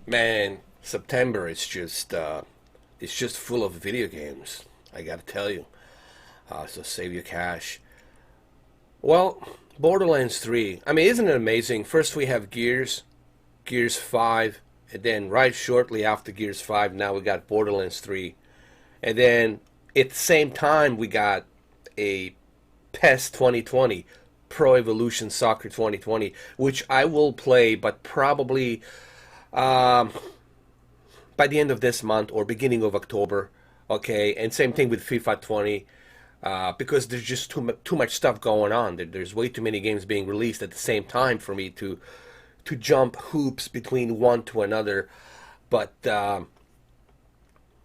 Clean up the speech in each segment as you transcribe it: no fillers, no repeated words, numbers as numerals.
Man, September is just it's just full of video games. I gotta tell you. So save your cash. Well, Borderlands 3. I mean, isn't it amazing? First we have Gears 5, and then right shortly after Gears 5, now we got Borderlands 3. And then at the same time we got a PES 2020, Pro Evolution Soccer 2020, which I will play, but probably um, by the end of this month or beginning of October. Okay, and same thing with FIFA 20, because there's just too much stuff going on. There's way too many games being released at the same time for me to jump hoops between one to another. But I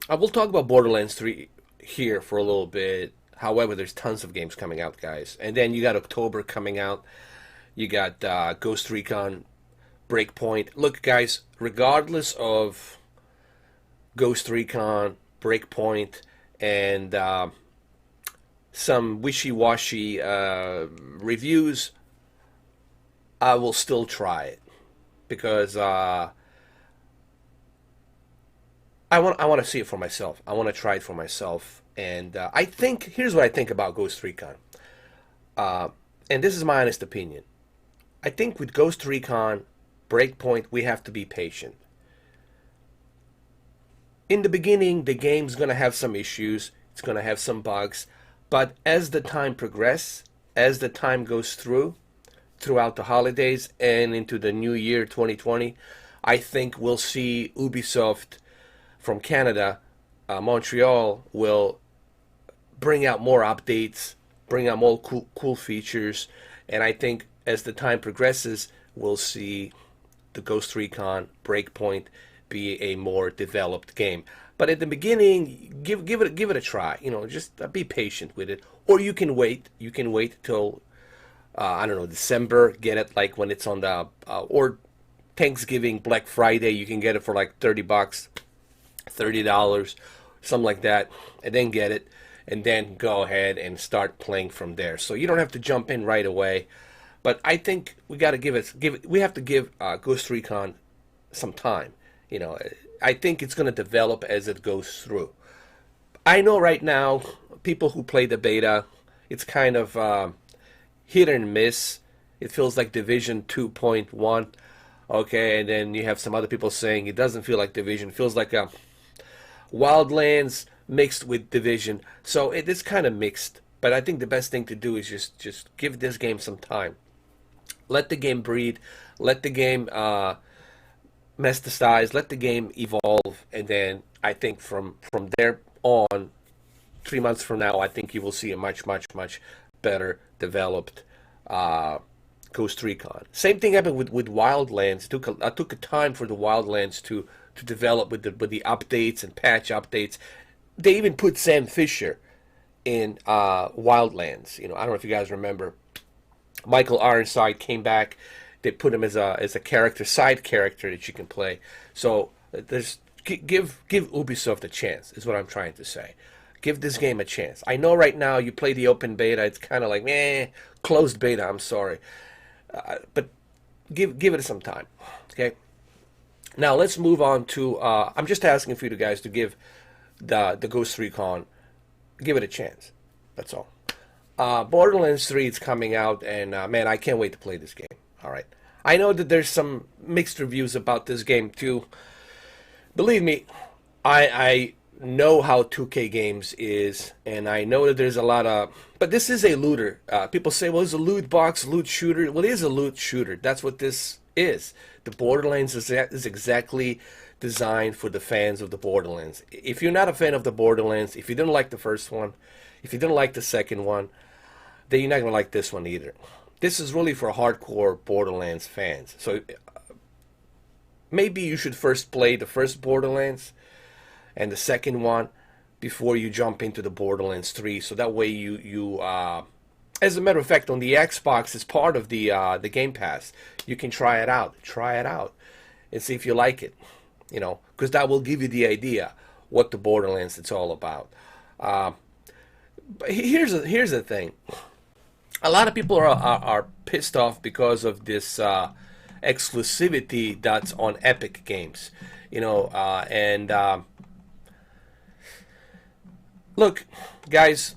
will talk about Borderlands 3 here for a little bit. However, there's tons of games coming out, guys. And then you got October coming out. You got Ghost Recon, Breakpoint. Look, guys, regardless of Ghost Recon, Breakpoint, and some wishy-washy reviews, I will still try it because I want to see it for myself. I want to try it for myself, and I think here's what I think about Ghost Recon, uh, and this is my honest opinion. I think with Ghost Recon, Breakpoint, we have to be patient. In the beginning, the game's gonna have some issues. It's gonna have some bugs, but as the time progresses, as the time goes throughout the holidays and into the new year 2020, I think we'll see Ubisoft from Canada, Montreal, will bring out more updates, bring out more cool features, and I think as the time progresses, we'll see the Ghost Recon Breakpoint be a more developed game. But at the beginning, give it a try. You know, just be patient with it, or you can wait. You can wait till I don't know, December. Get it like when it's on the or Thanksgiving, Black Friday. You can get it for like $30, $30, something like that, and then get it, and then go ahead and start playing from there. So you don't have to jump in right away. But I think we got to we have to give Ghost Recon some time. You know, I think it's going to develop as it goes through. I know right now people who play the beta, it's kind of hit and miss. It feels like Division 2.1. Okay, and then you have some other people saying it doesn't feel like Division. It feels like a Wildlands mixed with Division. So it is kind of mixed. But I think the best thing to do is just give this game some time. Let the game breed. Let the game mesticize. Let the game evolve. And then I think from there on, 3 months from now, I think you will see a much better developed Ghost Recon. Same thing happened with Wildlands. I took a time for the Wildlands to develop with the updates and patch updates. They even put Sam Fisher in Wildlands. You know, I don't know if you guys remember. Michael Ironside came back. They put him as a character, side character that you can play. So there's give Ubisoft a chance. Is what I'm trying to say. Give this game a chance. I know right now you play the open beta. It's kind of like closed beta. I'm sorry, but give it some time. Okay. Now let's move on to. I'm just asking for you guys to give the Ghost Recon, give it a chance. That's all. Borderlands 3 is coming out, and man, I can't wait to play this game. All right. I know that there's some mixed reviews about this game too. Believe me, I know how 2K Games is, and I know that there's a lot of. But this is a looter. People say, well, it's a loot box, loot shooter. Well, it is a loot shooter. That's what this is. The Borderlands is exactly designed for the fans of the Borderlands. If you're not a fan of the Borderlands, if you didn't like the first one, if you didn't like the second one, then you're not going to like this one either. This is really for hardcore Borderlands fans. So maybe you should first play the first Borderlands and the second one before you jump into the Borderlands 3. So that way you as a matter of fact, on the Xbox, it's part of the Game Pass. You can try it out. Try it out and see if you like it. You know, because that will give you the idea what the Borderlands it's all about. But here's the thing. A lot of people are pissed off because of this exclusivity that's on Epic Games. Look, guys,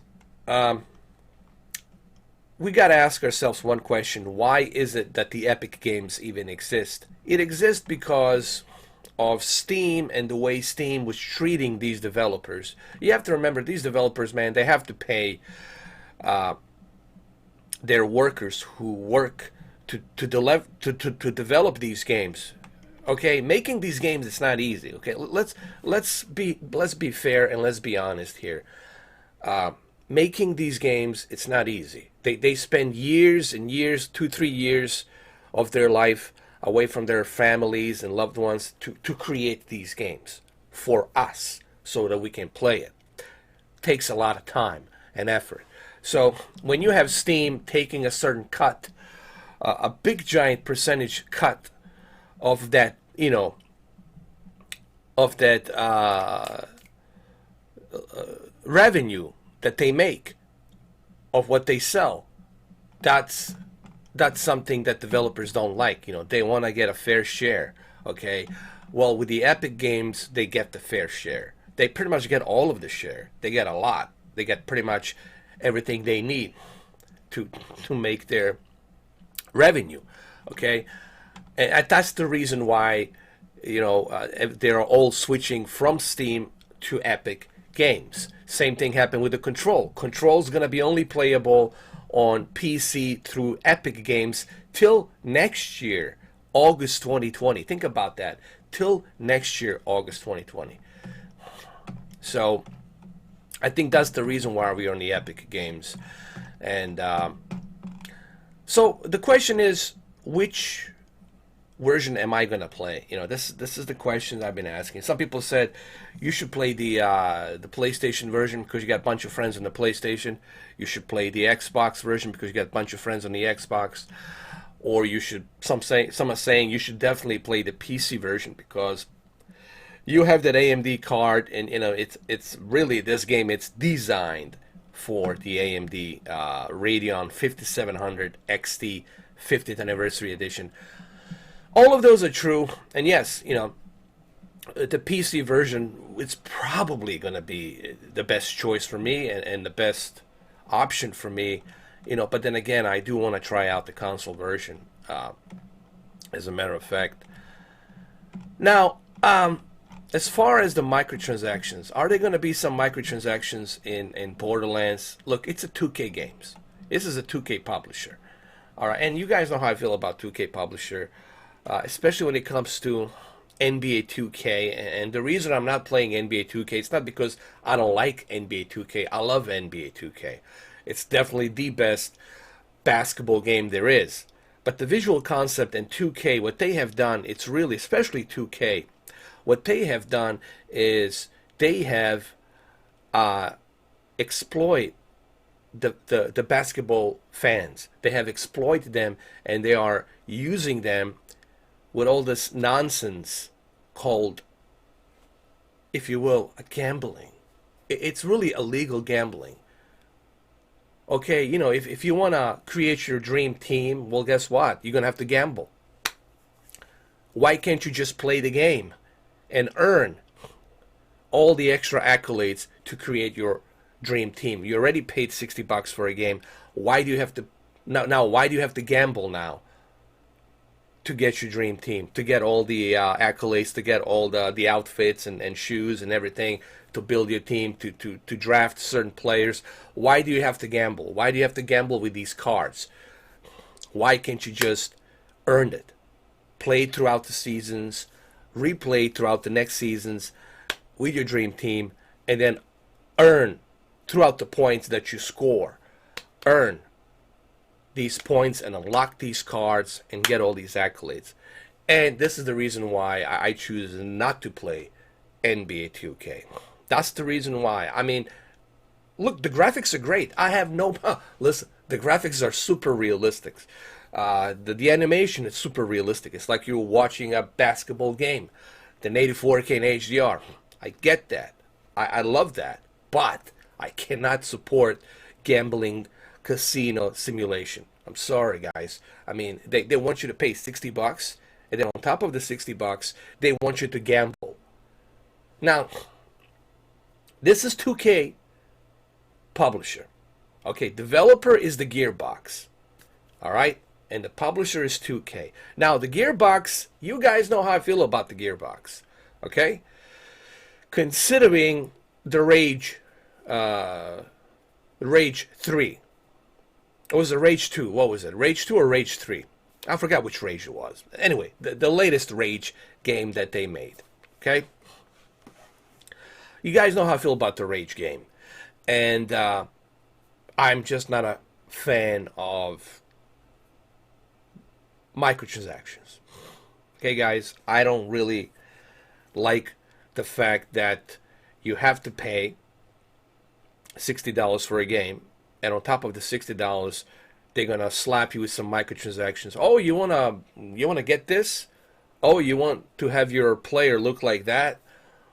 we got to ask ourselves one question. Why is it that the Epic Games even exist? It exists because of Steam and the way Steam was treating these developers. You have to remember, these developers, man, they have to pay their workers who work to develop these games. Okay, making these games, it's not easy. Okay, let's be fair and let's be honest here. Making these games, it's not easy. They spend years and years, 2-3 years of their life away from their families and loved ones to create these games for us so that we can play it. Takes a lot of time and effort. So when you have Steam taking a certain cut, a big giant percentage cut of that, revenue that they make of what they sell, that's something that developers don't like. They want to get a fair share. Okay, well, with the Epic Games, they get the fair share. They pretty much get all of the share. They get a lot. They get pretty much everything they need to make their revenue. Okay, and that's the reason why they're all switching from Steam to Epic Games. Same thing happened with the Control. Control's going to be only playable on PC through Epic Games till next year, August 2020. Think about that. Till next year, August 2020. So I think that's the reason why we're on the Epic Games. And so the question is, which version am I gonna play? This is the question I've been asking. Some people said you should play the PlayStation version because you got a bunch of friends on the PlayStation. You should play the Xbox version because you got a bunch of friends on the Xbox. Or you should some are saying you should definitely play the PC version because you have that AMD card, and it's really, this game, it's designed for the AMD Radeon 5700 XT 50th Anniversary Edition. All of those are true, and yes, the PC version, it's probably going to be the best choice for me and the best option for me, but then again, I do want to try out the console version, as a matter of fact. Now, as far as the microtransactions, are there going to be some microtransactions in Borderlands? Look, it's a 2K Games. This is a 2K publisher. All right, and you guys know how I feel about 2K publisher. Especially when it comes to NBA 2K. And the reason I'm not playing NBA 2K, it's not because I don't like NBA 2K. I love NBA 2K. It's definitely the best basketball game there is. But the visual concept in 2K, what they have done, it's really, especially 2K, what they have done is they have exploit the basketball fans. They have exploited them, and they are using them with all this nonsense called, if you will, a gambling. It's really illegal gambling. Okay, if you want to create your dream team, well, guess what? You're going to have to gamble. Why can't you just play the game and earn all the extra accolades to create your dream team? You already paid $60 for a game. Why do you have to now? Why do you have to gamble now to get your dream team, to get all the accolades, to get all the outfits and shoes and everything, to build your team, to draft certain players? Why do you have to gamble? Why do you have to gamble with these cards? Why can't you just earn it? Play throughout the seasons, replay throughout the next seasons with your dream team, and then earn throughout the points that you score. Earn these points and unlock these cards and get all these accolades. And this is the reason why I choose not to play NBA 2K. That's the reason why. I mean, look, the graphics are great. I have no... Listen, the graphics are super realistic. The animation is super realistic. It's like you're watching a basketball game. The 84K in HDR. I get that. I love that. But I cannot support gambling casino simulation. I'm sorry, guys. I mean, they want you to pay $60, and then on top of the $60, they want you to gamble. Now, this is 2K publisher. Okay, developer is the Gearbox. All right? And the publisher is 2K. Now, the Gearbox, you guys know how I feel about the Gearbox. Okay? Considering the Rage 3. It was a Rage 2. What was it? Rage 2 or Rage 3? I forgot which Rage it was. Anyway, the latest Rage game that they made. Okay? You guys know how I feel about the Rage game. And I'm just not a fan of microtransactions. Okay, guys? I don't really like the fact that you have to pay $60 for a game, and on top of the $60, they're gonna slap you with some microtransactions. Oh, you wanna get this? Oh, you want to have your player look like that?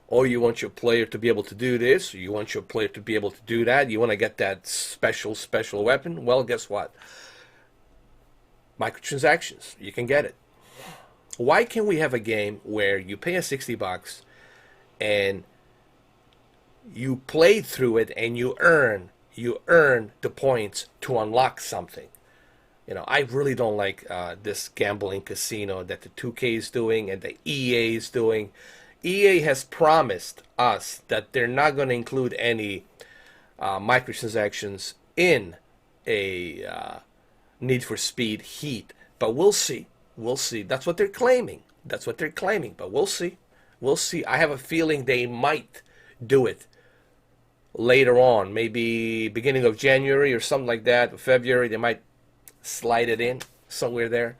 Or you want your player to be able to do this? Or you want your player to be able to do that? You want to get that special weapon? Well, guess what? Microtransactions. You can get it. Why can't we have a game where you pay a $60 and you play through it and you earn the points to unlock something? You know, I really don't like this gambling casino that the 2K is doing and the EA is doing. EA has promised us that they're not going to include any microtransactions in a Need for Speed Heat, but we'll see. We'll see. That's what they're claiming. That's what they're claiming, but we'll see. We'll see. I have a feeling they might do it later on, maybe beginning of January or something like that, February. They might slide it in somewhere there.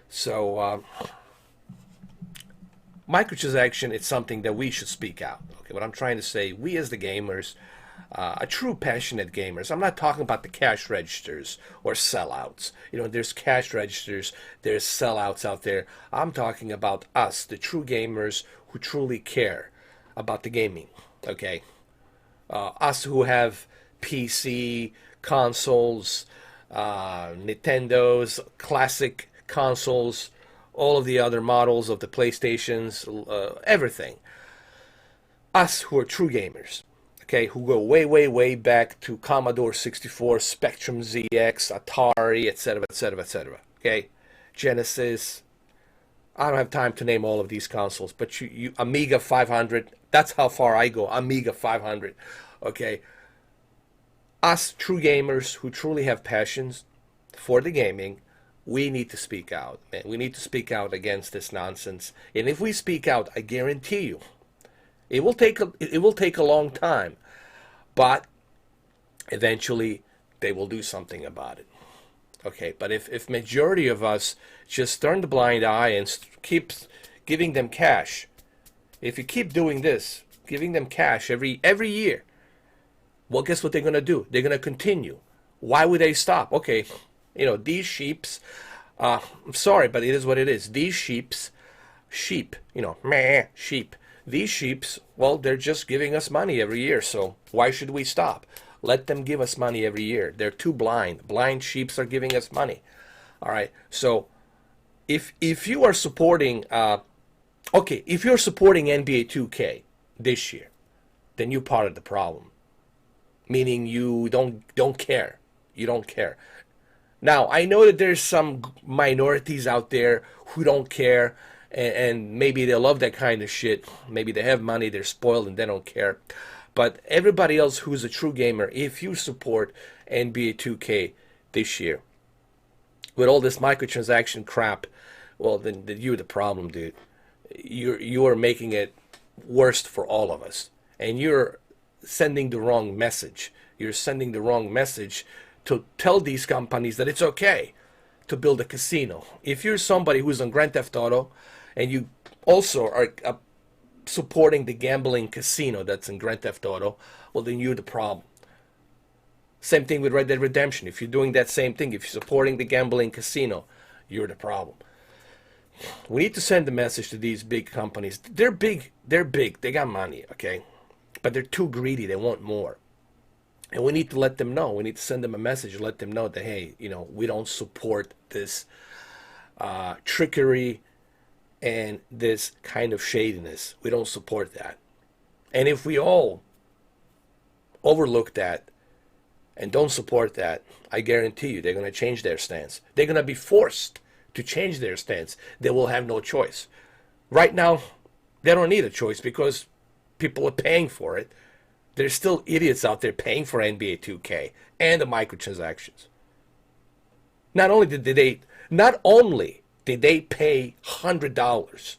So microtransaction is something that we should speak out. Okay, what I'm trying to say, we as the gamers, a true passionate gamers. I'm not talking about the cash registers or sellouts. You know, there's cash registers, there's sellouts out there. I'm talking about us, the true gamers who truly care about the gaming. Okay, us who have PC consoles, Nintendos, classic consoles, all of the other models of the PlayStations, everything. Us who are true gamers, okay, who go way, way, way back to Commodore 64, Spectrum ZX, Atari, etc., etc., etc., okay? Genesis. I don't have time to name all of these consoles, but you Amiga 500, that's how far I go, Amiga 500, okay? Us true gamers who truly have passions for the gaming, we need to speak out, man. We need to speak out against this nonsense. And if we speak out, I guarantee you, it will take a long time, but eventually they will do something about it. Okay, but if majority of us just turn the blind eye and keep giving them cash, if you keep doing this, giving them cash every year, well, guess what they're gonna do? They're gonna continue. Why would they stop? Okay, you know, these sheeps, I'm sorry, but it is what it is. These sheep, you know, meh, sheep. These sheeps, well, they're just giving us money every year, so why should we stop? Let them give us money every year. They're too blind. Blind sheeps are giving us money. All right, so if you are supporting, if you're supporting NBA 2K this year, then you're part of the problem. Meaning you don't care. You don't care. Now, I know that there's some minorities out there who don't care, and maybe they love that kind of shit. Maybe they have money, they're spoiled, and they don't care. But everybody else who's a true gamer, if you support NBA 2K this year, with all this microtransaction crap, well, then you're the problem, dude. You are making it worse for all of us. And you're sending the wrong message. You're sending the wrong message to tell these companies that it's okay to build a casino. If you're somebody who's on Grand Theft Auto and you also are supporting the gambling casino that's in Grand Theft Auto, well, then you're the problem. Same thing with Red Dead Redemption. If you're doing that same thing, if you're supporting the gambling casino, you're the problem. We need to send a message to these big companies. They're big. They got money, okay? But they're too greedy. They want more. And we need to let them know. We need to send them a message and let them know that, hey, we don't support this trickery and this kind of shadiness. We don't support that. And if we all overlook that and don't support that, I guarantee you they're going to change their stance. They're going to be forced to change their stance. They will have no choice. Right now, they don't need a choice because people are paying for it. There's still idiots out there paying for NBA 2K and the microtransactions. Not only did they pay $100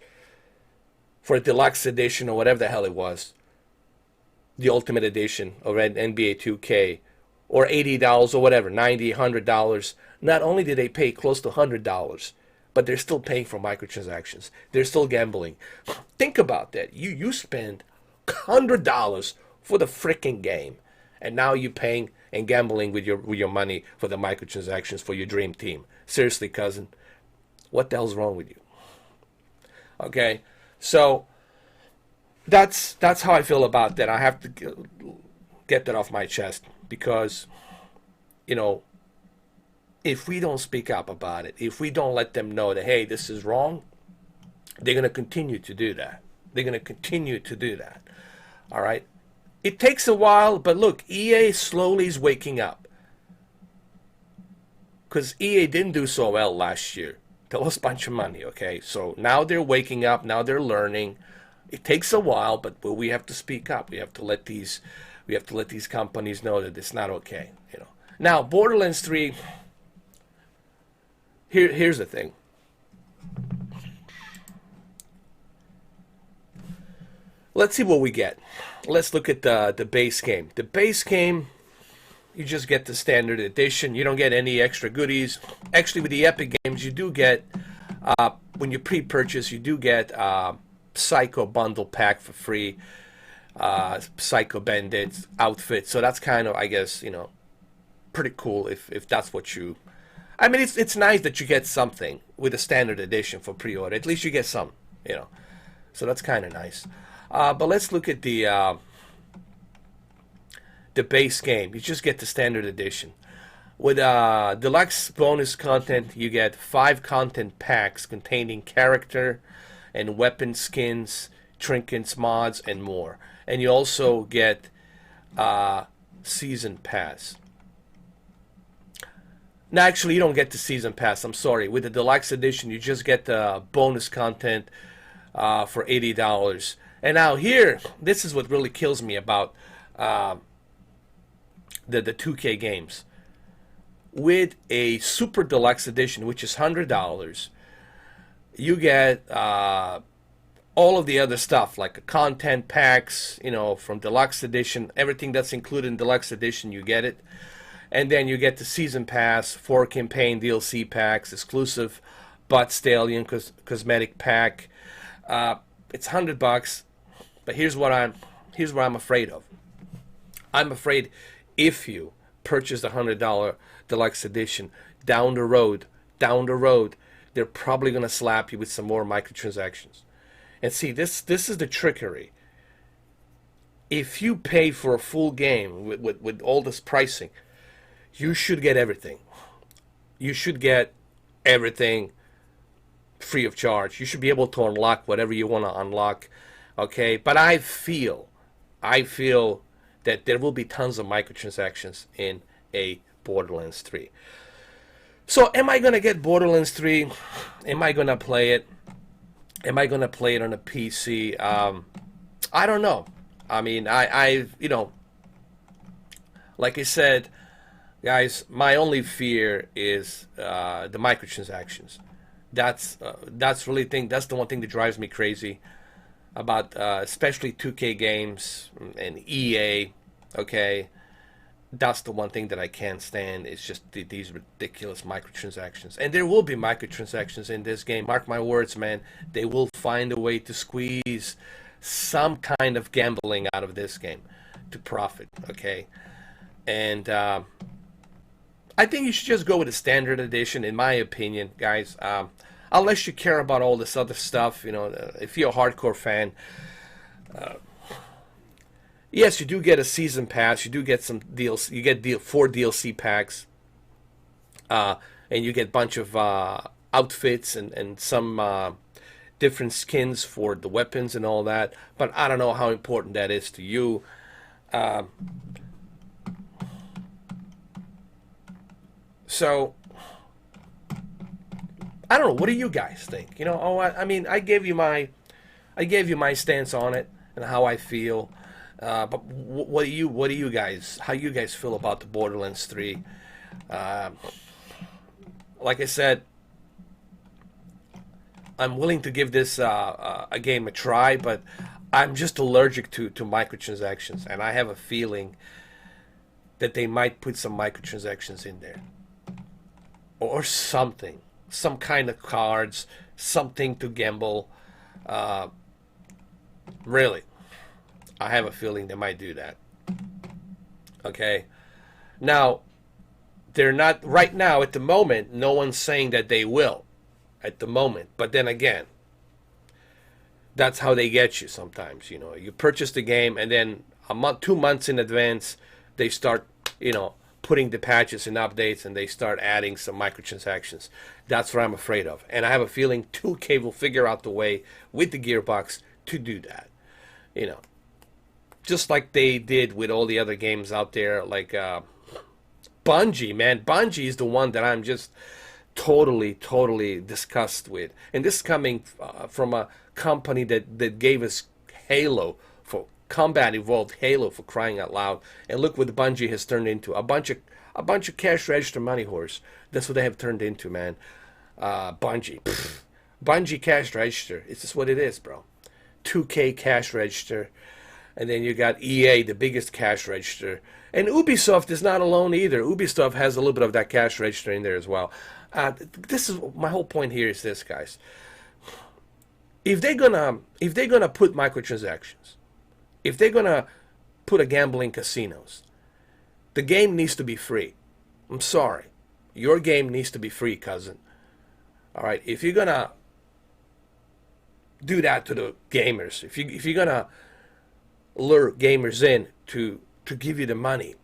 for a deluxe edition or whatever the hell it was, the ultimate edition of NBA 2K, or $80 or whatever, $90, $100. Not only did they pay close to $100, but they're still paying for microtransactions. They're still gambling. Think about that. You spend $100 for the freaking game, and now you're paying and gambling with your money for the microtransactions for your dream team. Seriously, cousin, what the hell's wrong with you? Okay, so that's how I feel about that. I have to get that off my chest because, if we don't speak up about it, if we don't let them know that, hey, this is wrong, they're going to continue to do that. They're going to continue to do that. All right? It takes a while, but look, EA slowly is waking up. Because EA didn't do so well last year. They lost a bunch of money, okay? So now they're waking up. Now they're learning. It takes a while, but we have to speak up. We have to let these companies know that it's not okay. Now, Borderlands 3. Here's the thing. Let's see what we get. Let's look at the base game. The base game, you just get the standard edition. You don't get any extra goodies. Actually, with the Epic Games, you do get, when you pre-purchase, you do get Psycho Bundle Pack for free. Psycho Bandit outfit. So that's kind of, I guess, pretty cool if that's what you... I mean, it's nice that you get something with a standard edition for pre-order. At least you get some, So that's kind of nice. But let's look at the base game. You just get the standard edition. With deluxe bonus content, you get 5 content packs containing character and weapon skins, trinkets, mods, and more. And you also get season pass. No, actually, you don't get the season pass. I'm sorry. With the deluxe edition, you just get the bonus content for $80. And now here, this is what really kills me about the 2K games. With a super deluxe edition, which is $100, you get all of the other stuff, like content packs, from deluxe edition. Everything that's included in deluxe edition, you get it. And then you get the season pass, 4 campaign DLC packs, exclusive Butt Stallion cosmetic pack. It's $100, but here's what I'm afraid of. I'm afraid if you purchase the $100 deluxe edition, down the road, they're probably gonna slap you with some more microtransactions. And see, this is the trickery. If you pay for a full game with all this pricing, you should get everything. You should get everything free of charge. You should be able to unlock whatever you want to unlock. Okay, but I feel that there will be tons of microtransactions in a Borderlands 3. So am I going to get Borderlands 3? Am I going to play it? Am I going to play it on a PC? I don't know. I mean, like I said, guys, my only fear is the microtransactions. That's the one thing that drives me crazy about especially 2K games and EA. Okay, that's the one thing that I can't stand. It's just these ridiculous microtransactions, and there will be microtransactions in this game. Mark my words, man. They will find a way to squeeze some kind of gambling out of this game to profit. Okay, and I think you should just go with the standard edition, in my opinion, guys. Unless you care about all this other stuff, if you're a hardcore fan, yes, you do get a season pass. You do get some deals. You get 4 DLC packs, and you get a bunch of outfits and some different skins for the weapons and all that. But I don't know how important that is to you. So I don't know. What do you guys think? I mean, I gave you my stance on it and how I feel. But what do you guys? How you guys feel about the Borderlands 3? Like I said, I'm willing to give this a game a try, but I'm just allergic to microtransactions, and I have a feeling that they might put some microtransactions in there or something, some kind of cards, something to gamble. Really, I have a feeling they might do that. Okay, now they're not right now at the moment. No one's saying that they will at the moment, but then again, that's how they get you sometimes. You purchase the game, and then a month, 2 months in advance, they start, putting the patches and updates, and they start adding some microtransactions. That's what I'm afraid of, and I have a feeling 2K will figure out the way with the gearbox to do that. Just like they did with all the other games out there, like Bungie. Man, Bungie is the one that I'm just totally disgusted with, and this is coming from a company that gave us Halo, for combat evolved Halo, for crying out loud. And look what Bungie has turned into, a bunch of cash register money whores. That's what they have turned into, man. Bungie. Bungie cash register. It's just what it is, bro. 2K cash register, and then you got EA, the biggest cash register, and Ubisoft is not alone either. Ubisoft has a little bit of that cash register in there as well. This is my whole point here is this, guys. If they're gonna put microtransactions, if they're gonna put a gambling casinos, the game needs to be free. I'm sorry, your game needs to be free, cousin. All right, if you're gonna do that to the gamers, if you're gonna lure gamers in to give you the money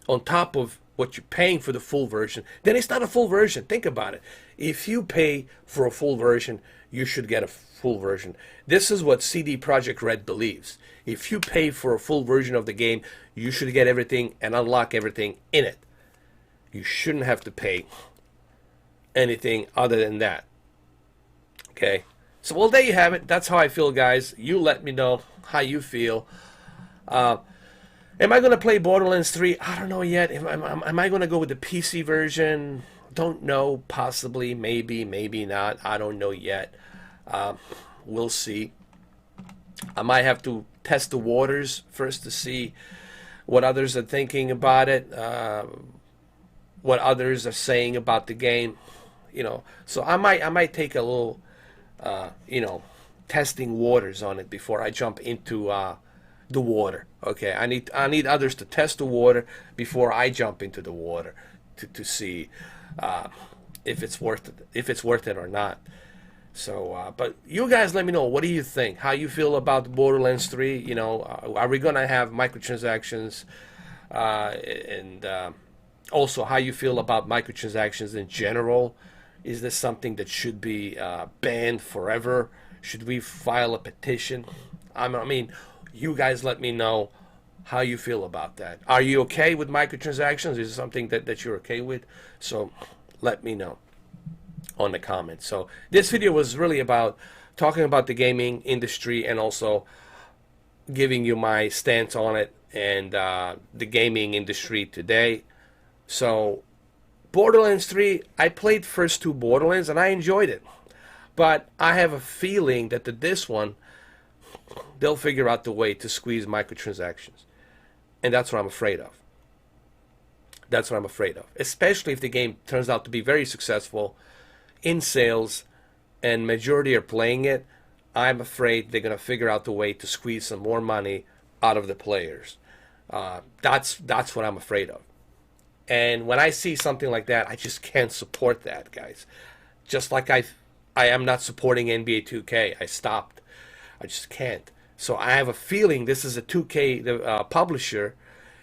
on top of what you're paying for the full version, then it's not a full version. Think about it. If you pay for a full version, you should get a full version. This is what CD Projekt Red believes. If you pay for a full version of the game, you should get everything and unlock everything in it. You shouldn't have to pay anything other than that. Okay? So, well, there you have it. That's how I feel, guys. You let me know how you feel. Am I going to play Borderlands 3? I don't know yet. Am I going to go with the PC version? Don't know. Possibly. Maybe. Maybe not. I don't know yet. We'll see. I might have to test the waters first to see what others are thinking about it, what others are saying about the game. So I might take a little, testing waters on it before I jump into the water. Okay, I need others to test the water before I jump into the water to see if it's worth it or not. So, but you guys let me know. What do you think? How you feel about Borderlands 3? Are we gonna have microtransactions? And also, how you feel about microtransactions in general? Is this something that should be banned forever? Should we file a petition? I mean, you guys let me know how you feel about that. Are you okay with microtransactions? Is it something that you're okay with? So let me know on the comments. So this video was really about talking about the gaming industry and also giving you my stance on it and the gaming industry today. So Borderlands 3, I played first 2 Borderlands and I enjoyed it. But I have a feeling that this one, they'll figure out the way to squeeze microtransactions. And that's what I'm afraid of. That's what I'm afraid of. Especially if the game turns out to be very successful in sales and majority are playing it, I'm afraid they're going to figure out the way to squeeze some more money out of the players. That's what I'm afraid of. And when I see something like that, I just can't support that, guys. Just like I am not supporting NBA 2K. I stopped. I just can't. So I have a feeling this is a 2K publisher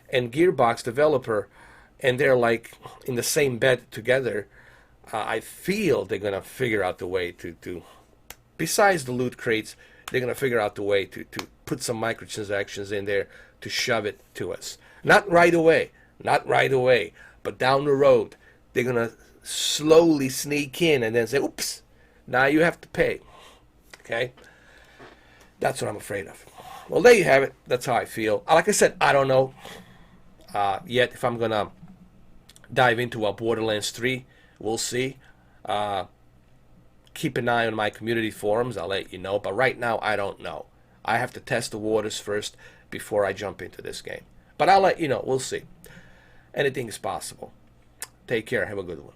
and Gearbox developer, and they're like in the same bed together. I feel they're gonna figure out the way to besides the loot crates, they're gonna figure out the way to put some microtransactions in there to shove it to us. Not right away, but down the road, they're gonna slowly sneak in and then say, "Oops, now you have to pay." Okay, that's what I'm afraid of. Well, there you have it. That's how I feel. Like I said, I don't know yet if I'm gonna dive into a Borderlands 3. We'll see. Keep an eye on my community forums. I'll let you know. But right now, I don't know. I have to test the waters first before I jump into this game. But I'll let you know. We'll see. Anything is possible. Take care. Have a good one.